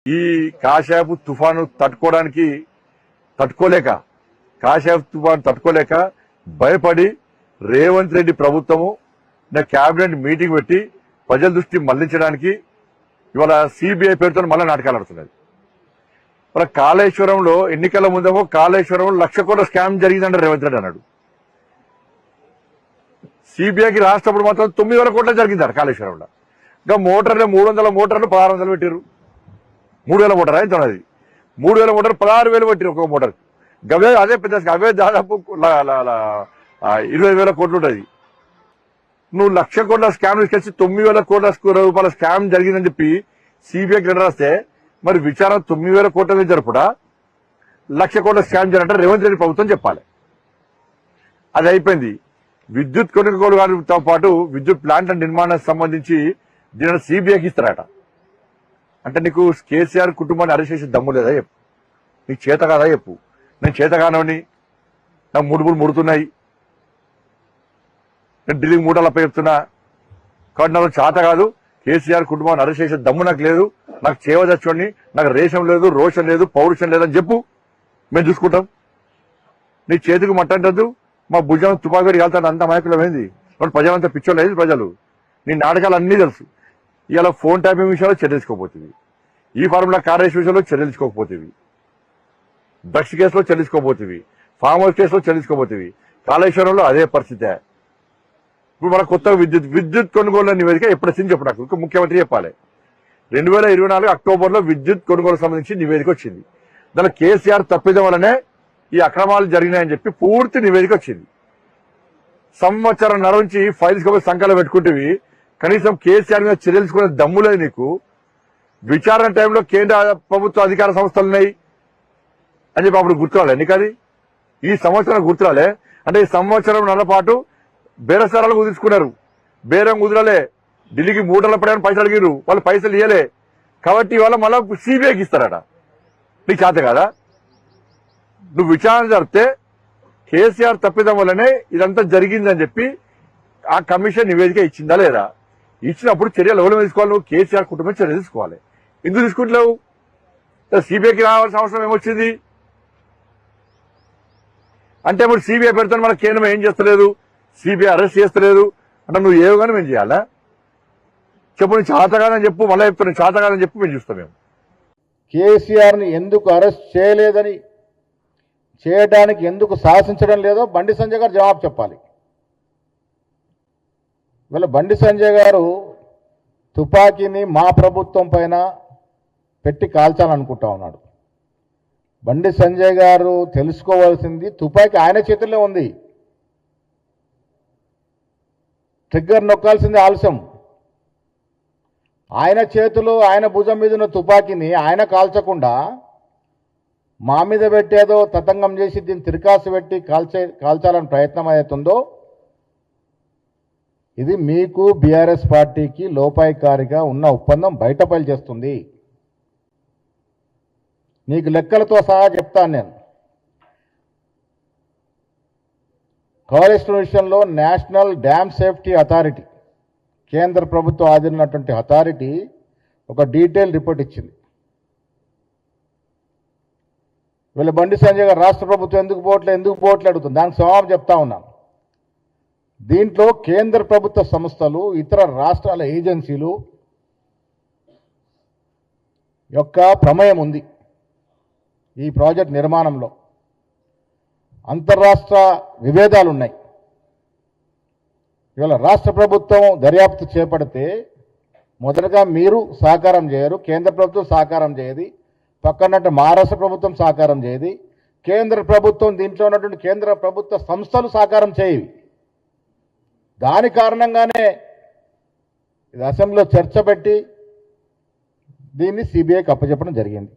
ఈ కాశాపు తుఫాను తట్టుకోలేక కాశాపు తుఫాను తట్టుకోలేక భయపడి రేవంత్ రెడ్డి ప్రభుత్వము నా కేబినెట్ మీటింగ్ పెట్టి ప్రజల దృష్టి మళ్లించడానికి ఇవాళ సిబిఐ పేరుతో మళ్ళీ నాటకాలు ఆడుతున్నది. మన కాళేశ్వరంలో ఎన్నికల ముందేమో కాళేశ్వరంలో 1,00,000 కోట్ల స్కామ్ జరిగిందంటే రేవంత్ రెడ్డి అన్నాడు. సిబిఐకి రాష్ట్రప్పుడు మాత్రం 9,000 కోట్ల జరిగిందట కాళేశ్వరంలో. ఇంకా మోటార్లు 300 మోటార్లు 1,600 పెట్టారు. 3,000 మోటార్ అయితే ఉన్నది. 3,000 మోటార్ 16,000 పెట్టారు ఒక్కొక్క మోటార్. గవే అదే పెద్ద అవే దాదాపు 20,000 కోట్లు ఉంటుంది. నువ్వు 1,00,000 కోట్ల స్కామ్ తీసుకొచ్చి 9,000 కోట్ల రూపాయల స్కామ్ జరిగిందని చెప్పి సిబిఐకి లెటర్ రాస్తే మరి విచారణ 9,000 కోట్ల మీద జరుపుడా 1,00,000 కోట్ల స్కామ్ జరిగినట్టు రేవంత్ రెడ్డి ప్రభుత్వం చెప్పాలి. అది అయిపోయింది. విద్యుత్ కొనుగోలు గారితో పాటు విద్యుత్ ప్లాంట్ల నిర్మాణానికి సంబంధించి దీనిని సిబిఐకి ఇస్తారట. అంటే నీకు కేసీఆర్ కుటుంబాన్ని అరెస్ట్ చేసే దమ్ము లేదా చెప్పు, నీకు చేత కాదా చెప్పు. నేను చేత కానవని నాకు ముడుతున్నాయి, నేను ఢిల్లీకి మూటలు అప్పచెప్తున్నా కాబట్టి నాకు చేత కాదు. కేసీఆర్ కుటుంబాన్ని అరెస్ట్ చేసే దమ్ము నాకు లేదు, నాకు చేయవచ్చండి, నాకు రేషం లేదు, రోషం లేదు, పౌరుషం లేదని చెప్పు, మేము చూసుకుంటాం. నీ చేతికి మట్టంటద్దు, మా భుజం తుపాకీ వెళ్తాను, అంత అమాయకులమైంది. ప్రజలంతా పిచ్చోళ్ళు లేదు. ప్రజలు నీ నాటకాలు అన్నీ తెలుసు. ఇవాళ ఫోన్ ట్యాపింగ్ విషయంలో చర్యలుకోపోతుంది, ఈ ఫార్ములా కారేష్ విషయంలో చర్యలుకోపోతుంది, డ్రగ్స్ కేసులో చర్యలుకోపోతుంది, ఫామ్ హౌస్ కేసులో చర్యలుకోపోతుంది. కాళేశ్వరంలో అదే పరిస్థితే. ఇప్పుడు మన కొత్త విద్యుత్ కొనుగోలు నివేదిక ఎప్పుడు వచ్చింది చెప్పు నాకు, ముఖ్యమంత్రి చెప్పాలి. 2024 అక్టోబర్లో విద్యుత్ కొనుగోలు సంబంధించి నివేదిక వచ్చింది. దానిలో కేసీఆర్ తప్పిదం వల్లనే ఈ అక్రమాలు జరిగినాయని చెప్పి పూర్తి నివేదిక వచ్చింది. సంవత్సరంన్నర నుంచి ఫైల్స్ కాబట్టి సంఖ్యలో పెట్టుకుంటేవి కనీసం కేసీఆర్ మీద చర్యలుకునే దమ్ము లేదు నీకు. విచారణ టైంలో కేంద్ర ప్రభుత్వ అధికార సంస్థలు ఉన్నాయి అని చెప్పి అప్పుడు గుర్తురాలే నీకు. అది ఈ సంవత్సరం గుర్తురాలే. అంటే ఈ సంవత్సరంన్నర పాటు బేరసారాలు కుదుర్చుకున్నారు. బేరం కుదరలే, ఢిల్లీకి మూటల పడని పైసలు అడిగారు, వాళ్ళు పైసలు ఇవ్వలే. కాబట్టి ఇవాళ మళ్ళా సిబిఐకి ఇస్తారట. నీకు చేత కదా. నువ్వు విచారణ జరిపితే కేసీఆర్ తప్పిదం వల్లనే ఇదంతా జరిగిందని చెప్పి ఆ కమిషన్ నివేదిక ఇచ్చిందా లేదా? ఇచ్చినప్పుడు చర్యలు ఎవరు తీసుకోవాలి? నువ్వు కేసీఆర్ కుటుంబం చర్య తీసుకోవాలి. ఎందుకు తీసుకుంటలేవు? సిబిఐకి రావాల్సిన అవసరం ఏమొచ్చింది అంటే ఇప్పుడు సిబిఐ పెడతాను మన కేంద్రం ఏం చేస్తలేదు, సిబిఐ అరెస్ట్ చేస్తలేదు అంటే నువ్వు ఏవగానే మేము చేయాలా చెప్పు. నువ్వు చేతగాదని చెప్పు, మళ్ళీ చెప్తాను చేతగాదని చెప్పు, మేము చూస్తాం. మేము కేసీఆర్ని ఎందుకు అరెస్ట్ చేయలేదని, చేయడానికి ఎందుకు సాహసించడం లేదో బండి సంజయ్ గారు జవాబు చెప్పాలి. వీళ్ళ బండి సంజయ్ గారు తుపాకీని మా ప్రభుత్వం పైన పెట్టి కాల్చాలనుకుంటా ఉన్నాడు. బండి సంజయ్ గారు తెలుసుకోవాల్సింది, తుపాకీ ఆయన చేతుల్లో ఉంది, ట్రిగ్గర్ నొక్కాల్సింది ఆలస్యం. ఆయన చేతులు ఆయన భుజం మీద ఉన్న తుపాకీని ఆయన కాల్చకుండా మా మీద పెట్టేదో తతంగం చేసి దీన్ని తిరకాసు పెట్టి కాల్చాలని ప్రయత్నం అవుతుందో ఇది మీకు బీఆర్ఎస్ పార్టీకి లోపాయికారిగా ఉన్న ఒప్పందం బయటపడి చేస్తుంది. నీకు లెక్కలతో సహా చెప్తాను నేను. కాళేశ్వరం విషయంలో నేషనల్ డ్యామ్ సేఫ్టీ అథారిటీ, కేంద్ర ప్రభుత్వం ఆదినటువంటి అథారిటీ ఒక డీటెయిల్ రిపోర్ట్ ఇచ్చింది. వీళ్ళ బండి సంజయ్ గారు రాష్ట్ర ప్రభుత్వం ఎందుకు పోవట్లే అడుగుతుంది. దానికి జవాబు చెప్తా ఉన్నాను. దీంట్లో కేంద్ర ప్రభుత్వ సంస్థలు, ఇతర రాష్ట్రాల ఏజెన్సీలు యొక్క ప్రమేయం ఉంది ఈ ప్రాజెక్ట్ నిర్మాణంలో. అంతర్రాష్ట్ర విభేదాలు ఉన్నాయి. ఇవాళ రాష్ట్ర ప్రభుత్వం దర్యాప్తు చేపడితే మొదటగా మీరు సహకారం చేయరు, కేంద్ర ప్రభుత్వం సహకారం చేయదు, పక్కనట్టు మహారాష్ట్ర ప్రభుత్వం సహకారం చేయదు, కేంద్ర ప్రభుత్వం దీంట్లో ఉన్నటువంటి కేంద్ర ప్రభుత్వ సంస్థలు సహకారం చేయవి. దాని కారణంగానే ఇది అసెంబ్లీలో చర్చ పెట్టి దీన్ని సిబిఐకి అప్పచెప్పడం జరిగింది.